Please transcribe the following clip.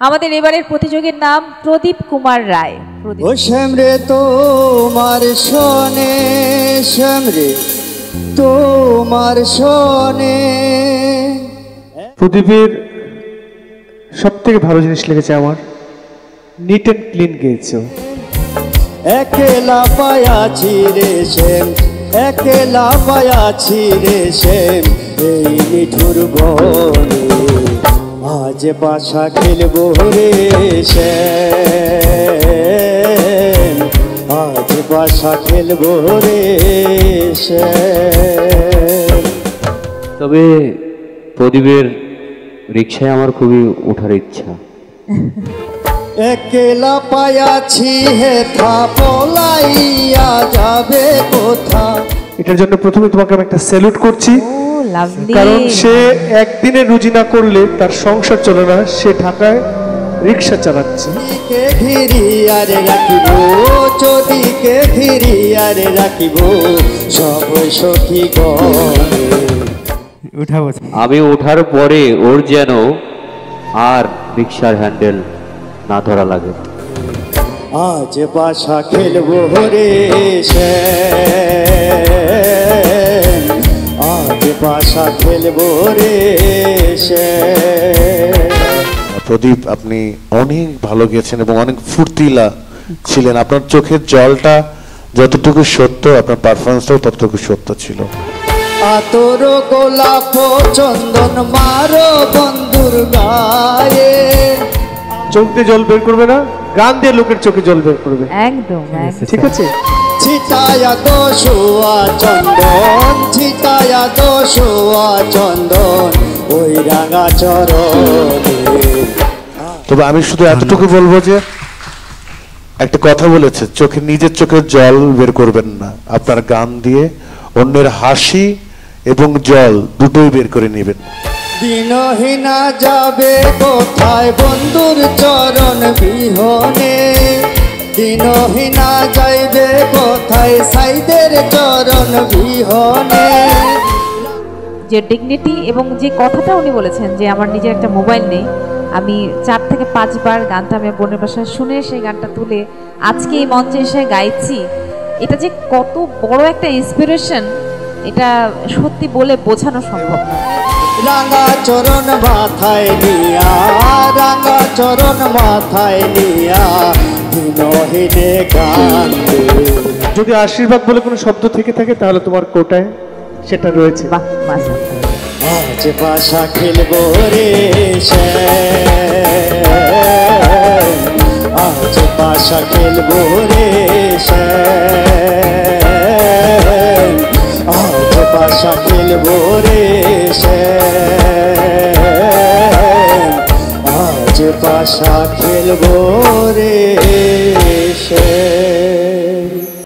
আমাদের এবারের প্রতিযোগীর নাম প্রদীপ কুমার রায়। ও শ্যামরে তোমার শোনে, শ্যামরে তোমার শোনে। প্রদীপের সব থেকে ভালো জিনিস লেগেছে আমার, নিট অ্যান্ড ক্লিন গেয়েছো। একলা পায়াছি রে শ্যাম, একলা পায়াছি রে শ্যাম, এই নিঠুর বনে আজ বাসা খেলবো রে শ্যাম, আজ বাসা খেলবো রে শ্যাম। তবে প্রদীপের রিক্সায় আমার খুবই ওঠার ইচ্ছা। একলা পায়াছি হেথা পলাইয়া যাবে কোথা। এটার জন্য প্রথমে তোমাকে আমি একটা স্যালুট করছি, কারণ সে একদিনে রুজি না করলে তার সংসার চলে না। সে ঢাকায় রিক্সা চালাচ্ছে। ঘিরিয়ারে রাখিব চদিকে, ঘিরিয়ারে রাখিব সব সখী গণে। আমি ওঠার পরে ওর যেন আর রিক্সার হ্যান্ডেল না ধরা লাগে। আজ বাসা খেলবো রে শ্যাম, আজ বাসা খেলবো রে শ্যাম। প্রদীপ, আপনি অনেক ভালো গেছেন এবং অনেক ফুর্তিলা ছিলেন। আপনার চোখের জলটা যতটুকু সত্য, আপনার পারফরমেন্সটাও ততটুকু সত্য ছিল। আতর গোলাপ চন্দন মারো বন্ধুর গায়ে। চোখ দিয়ে জল বের করবে না, গান দিয়ে লোকের চোখে জল বের করবে। একদম ঠিক আছে। ছিটায়া দোষুয়া চন্দন, ছিটায়া দোষুয়া চন্দন ওই রাঙা চরণে। তবে আমি শুধু এতটুকু বলবো যে একটা কথা বলেছে, চোখে নিজের চোখের জল বের করবেন না, আপনার গান দিয়ে অন্যের হাসি এবং জল দুটোই বের করে নেবেন। দিনহীনা যাবে কোথায় বন্ধুর চরণ বিহনে, দিনহীনা যাইবে কোথায় সাইদের চরণ বিহনে। যে ডিগনিটি এবং যে কথাটা উনি বলেছেন যে আমার নিজের একটা মোবাইল নেই, আমি 4 থেকে 5 বার গানটা আমি বোনের বাসায় শুনে সেই গানটা তুলে আজকে এই মঞ্চে এসে গাইছি, এটা যে কত বড় একটা ইন্সপিরেশন, এটা সত্যি বলে বোঝানো সম্ভব না। রাঙা চরণ মাথায় নিয়া, রাঙা চরণ মাথায় নিয়া দিনহীনে গান। যদি আশীর্বাদ বলে কোনো শব্দ থেকে থাকে তাহলে তোমার কোটায় সেটা রয়েছে। আজ বাসা খেলবো রে শ্যাম, আজ বাসা খেলবো রে শ্যাম, আজ বাসা খেলবো রে শ্যাম, আজ বাসা খেলবো রে শ্যাম।